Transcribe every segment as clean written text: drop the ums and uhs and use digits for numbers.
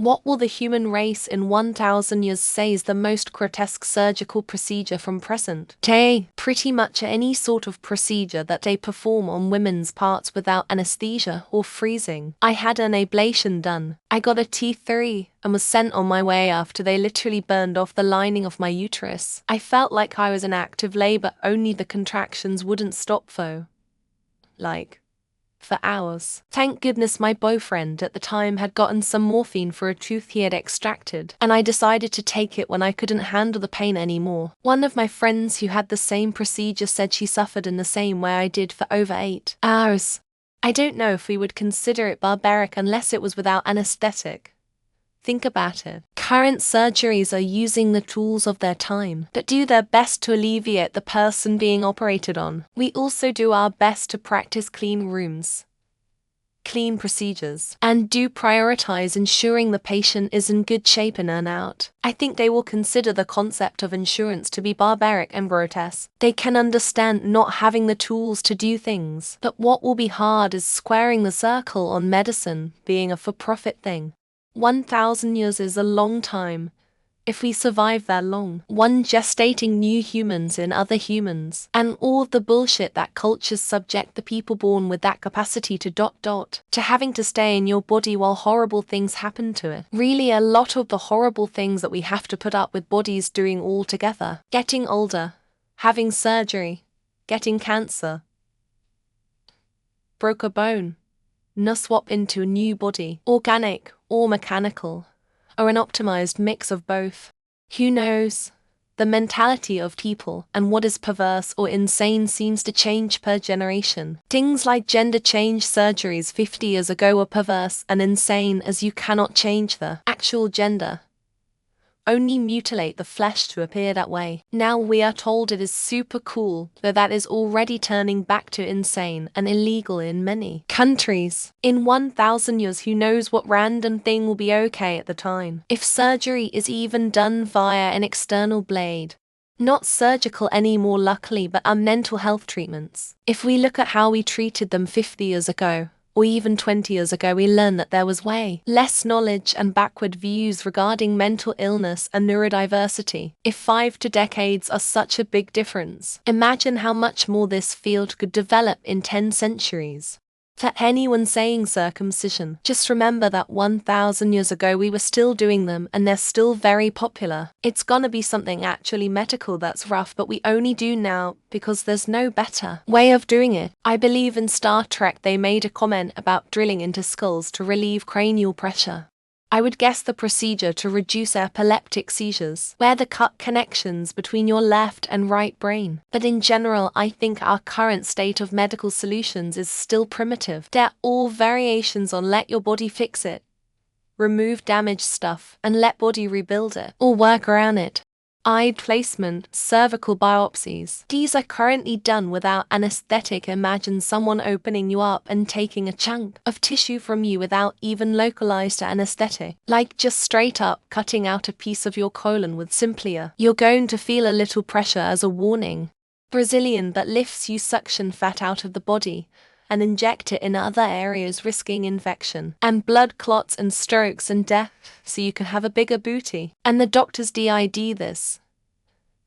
What will the human race in 1,000 years say is the most grotesque surgical procedure from present day? Pretty much any sort of procedure that they perform on women's parts without anesthesia or freezing. I had an ablation done. I got a T3 and was sent on my way after they literally burned off the lining of my uterus. I felt like I was in active labor, only the contractions wouldn't stop for hours. Thank goodness my boyfriend at the time had gotten some morphine for a tooth he had extracted, and I decided to take it when I couldn't handle the pain anymore. One of my friends who had the same procedure said she suffered in the same way I did for over 8 hours. I don't know if we would consider it barbaric unless it was without anesthetic. Think about it. Current surgeries are using the tools of their time that do their best to alleviate the person being operated on. We also do our best to practice clean rooms, clean procedures, and do prioritize ensuring the patient is in good shape in and out. I think they will consider the concept of insurance to be barbaric and grotesque. They can understand not having the tools to do things, but what will be hard is squaring the circle on medicine being a for-profit thing. 1,000 years is a long time. If we survive that long, one gestating new humans in other humans, and all the bullshit that cultures subject the people born with that capacity to having to stay in your body while horrible things happen to it. Really a lot of the horrible things that we have to put up with bodies doing all together. Getting older, having surgery, getting cancer, broke a bone, swap into a new body, organic or mechanical, or an optimized mix of both. Who knows? The mentality of people and what is perverse or insane seems to change per generation. Things like gender change surgeries 50 years ago were perverse and insane as you cannot change the actual gender. Only mutilate the flesh to appear that way. Now we are told it is super cool, though that is already turning back to insane and illegal in many countries. In 1,000 years, who knows what random thing will be okay at the time. If surgery is even done via an external blade. Not surgical anymore luckily, but are mental health treatments. If we look at how we treated them 50 years ago, or even 20 years ago, we learned that there was way less knowledge and backward views regarding mental illness and neurodiversity. If 5 decades are such a big difference, imagine how much more this field could develop in 10 centuries. For anyone saying circumcision, just remember that 1,000 years ago we were still doing them and they're still very popular. It's gonna be something actually medical that's rough, but we only do now because there's no better way of doing it. I believe in Star Trek they made a comment about drilling into skulls to relieve cranial pressure. I would guess the procedure to reduce epileptic seizures, where the cut connections between your left and right brain. But in general, I think our current state of medical solutions is still primitive. They're all variations on let your body fix it, remove damaged stuff, and let body rebuild it, or work around it. Eye placement, cervical biopsies. These are currently done without anesthetic. Imagine someone opening you up and taking a chunk of tissue from you without even localized anesthetic. Like just straight up cutting out a piece of your colon with simply you're going to feel a little pressure as a warning. Brazilian that lifts you suction fat out of the body and inject it in other areas, risking infection and blood clots and strokes and death, so you can have a bigger booty. And the doctors did this.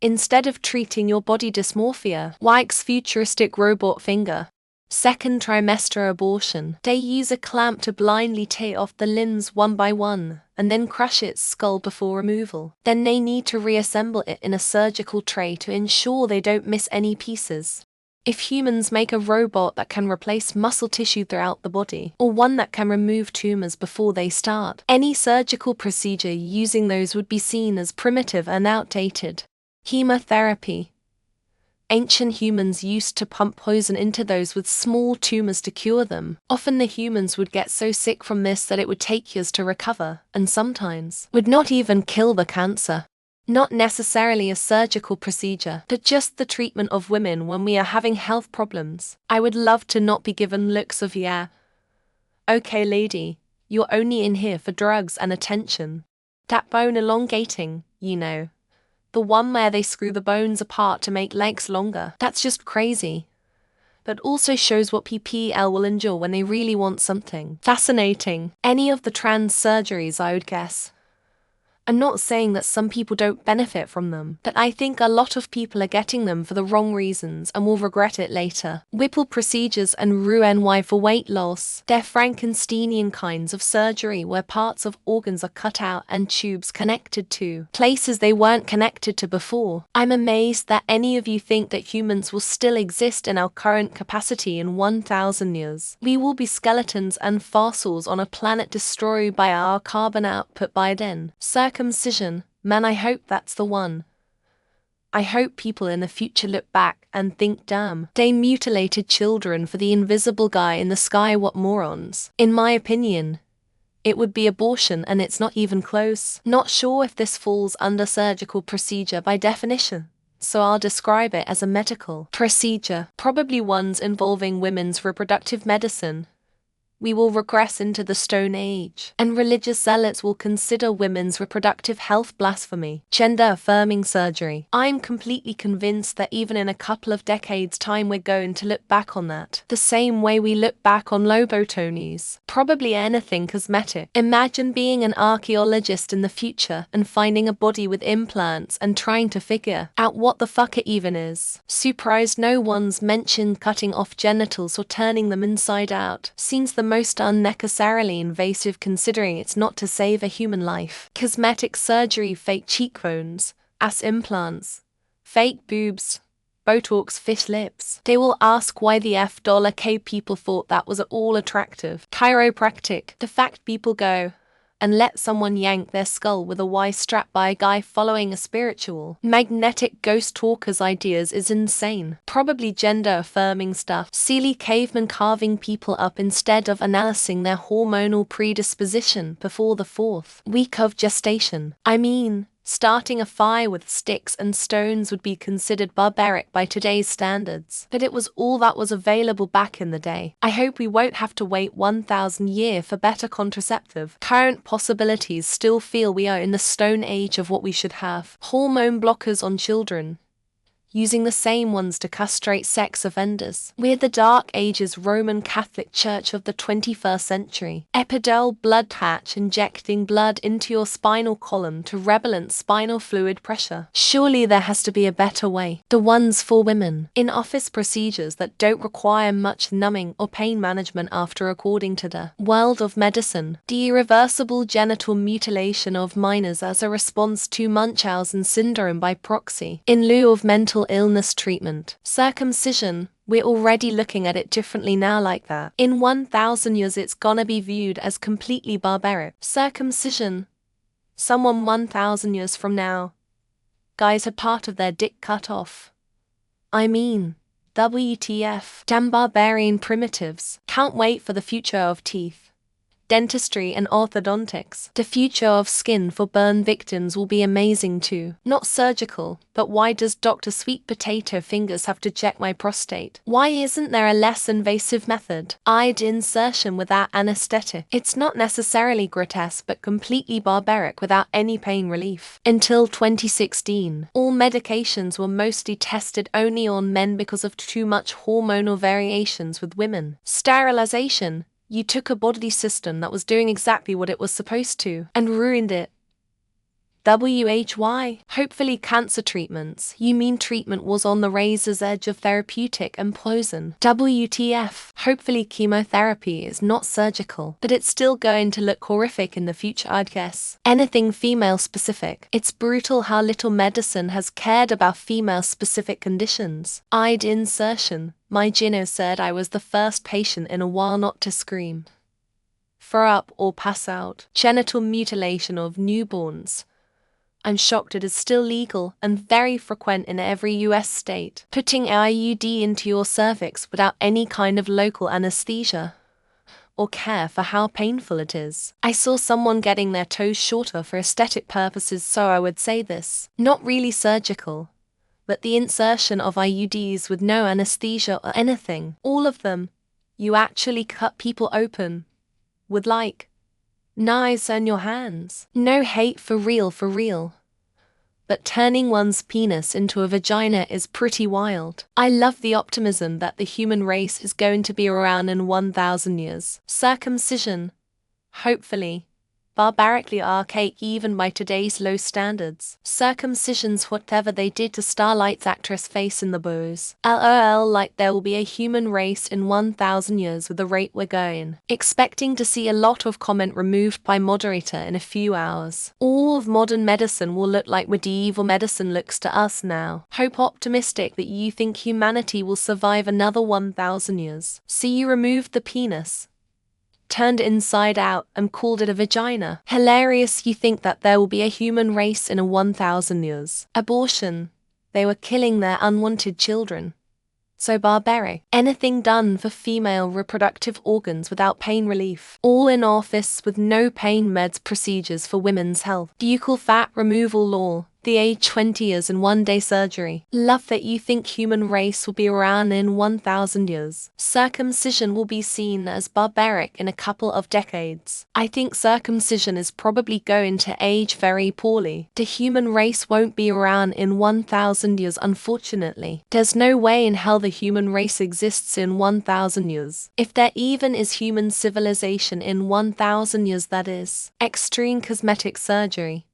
Instead of treating your body dysmorphia, Wyke's futuristic robot finger. Second trimester abortion. They use a clamp to blindly tear off the limbs one by one, and then crush its skull before removal. Then they need to reassemble it in a surgical tray to ensure they don't miss any pieces. If humans make a robot that can replace muscle tissue throughout the body, or one that can remove tumors before they start, any surgical procedure using those would be seen as primitive and outdated. Chemotherapy. Ancient humans used to pump poison into those with small tumors to cure them. Often the humans would get so sick from this that it would take years to recover, and sometimes would not even kill the cancer. Not necessarily a surgical procedure, but just the treatment of women when we are having health problems. I would love to not be given looks of yeah, okay lady, you're only in here for drugs and attention. That bone elongating, you know. The one where they screw the bones apart to make legs longer. That's just crazy. but also shows what PPL will endure when they really want something fascinating. Any of the trans surgeries, I would guess. I'm not saying that some people don't benefit from them, but I think a lot of people are getting them for the wrong reasons and will regret it later. Whipple procedures and Roux-en-Y for weight loss. They're Frankensteinian kinds of surgery where parts of organs are cut out and tubes connected to places they weren't connected to before. I'm amazed that any of you think that humans will still exist in our current capacity in 1,000 years. We will be skeletons and fossils on a planet destroyed by our carbon output by then. Circumcision, man, I hope that's the one. I hope people in the future look back and think, damn, they mutilated children for the invisible guy in the sky, what morons. In my opinion, it would be abortion, and it's not even close. Not sure if this falls under surgical procedure by definition, so I'll describe it as a medical procedure, probably ones involving women's reproductive medicine. We will regress into the Stone Age, and religious zealots will consider women's reproductive health blasphemy, gender-affirming surgery. I'm completely convinced that even in a couple of decades' time we're going to look back on that the same way we look back on lobotomies. Probably anything cosmetic. Imagine being an archaeologist in the future and finding a body with implants and trying to figure out what the fuck it even is. Surprised no one's mentioned cutting off genitals or turning them inside out. Seems the most unnecessarily invasive considering it's not to save a human life. Cosmetic surgery, fake cheekbones, ass implants, fake boobs, Botox, fish lips. They will ask why the $K people thought that was at all attractive. Chiropractic, the fact people go and let someone yank their skull with a Y strap by a guy following a spiritual magnetic ghost talker's ideas is insane. Probably gender-affirming stuff. Silly cavemen carving people up instead of analyzing their hormonal predisposition before the 4th week of gestation. I mean, starting a fire with sticks and stones would be considered barbaric by today's standards, but it was all that was available back in the day. I hope we won't have to wait 1,000 years for better contraceptive. Current possibilities still feel we are in the Stone Age of what we should have. Hormone blockers on children, using the same ones to castrate sex offenders. We're the Dark Ages Roman Catholic Church of the 21st century. Epidural blood patch injecting blood into your spinal column to rebalance spinal fluid pressure. Surely there has to be a better way. The ones for women. In-office procedures that don't require much numbing or pain management after, according to the world of medicine. The irreversible genital mutilation of minors as a response to Munchausen syndrome by proxy, in lieu of mental illness treatment. Circumcision, we're already looking at it differently now like that. In 1,000 years it's gonna be viewed as completely barbaric. Circumcision, someone 1,000 years from now, guys had part of their dick cut off. I mean, WTF. Damn barbarian primitives. Can't wait for the future of teeth, dentistry and orthodontics. The future of skin for burn victims will be amazing too. Not surgical, but why does Dr. Sweet Potato Fingers have to check my prostate? Why isn't there a less invasive method? Eyed insertion without anesthetic. It's not necessarily grotesque but completely barbaric without any pain relief. Until 2016, all medications were mostly tested only on men because of too much hormonal variations with women. Sterilization. You took a bodily system that was doing exactly what it was supposed to and ruined it. WHY? Hopefully cancer treatments. You mean treatment was on the razor's edge of therapeutic and poison. WTF? Hopefully chemotherapy is not surgical, but it's still going to look horrific in the future, I'd guess. Anything female specific. It's brutal how little medicine has cared about female specific conditions. Eyed insertion. My gyno said I was the first patient in a while not to scream, throw up or pass out. Genital mutilation of newborns. I'm shocked it is still legal and very frequent in every US state. Putting IUD into your cervix without any kind of local anesthesia or care for how painful it is. I saw someone getting their toes shorter for aesthetic purposes, so I would say this. Not really surgical, but the insertion of IUDs with no anesthesia or anything. All of them. You actually cut people open with knives on your hands. No hate, for real, for real. but turning one's penis into a vagina is pretty wild. I love the optimism that the human race is going to be around in 1,000 years. Circumcision. Hopefully. Barbarically archaic even by today's low standards. Circumcision's whatever they did to Starlight's actress face in the bows. LOL, like there will be a human race in 1,000 years with the rate we're going. Expecting to see a lot of comment removed by moderator in a few hours. All of modern medicine will look like medieval medicine looks to us now. Hope optimistic that you think humanity will survive another 1,000 years. See, you removed the penis, turned inside out, and called it a vagina. Hilarious, you think that there will be a human race in a 1,000 years. Abortion. They were killing their unwanted children. So barbaric. Anything done for female reproductive organs without pain relief. All in office with no pain meds procedures for women's health. Buccal fat removal law. The age 20 years and 1 day surgery. Love that you think human race will be around in 1,000 years. Circumcision will be seen as barbaric in a couple of decades. I think circumcision is probably going to age very poorly. The human race won't be around in 1,000 years, unfortunately. There's no way in hell the human race exists in 1,000 years. If there even is human civilization in 1,000 years, that is. Extreme cosmetic surgery.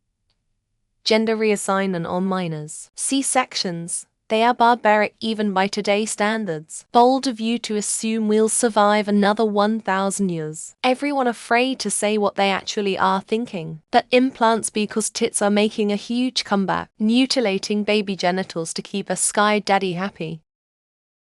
Gender reassignment on minors. C-sections. They are barbaric even by today's standards. Bold of you to assume we'll survive another 1,000 years. Everyone afraid to say what they actually are thinking. That implants because tits are making a huge comeback. Mutilating baby genitals to keep a sky daddy happy.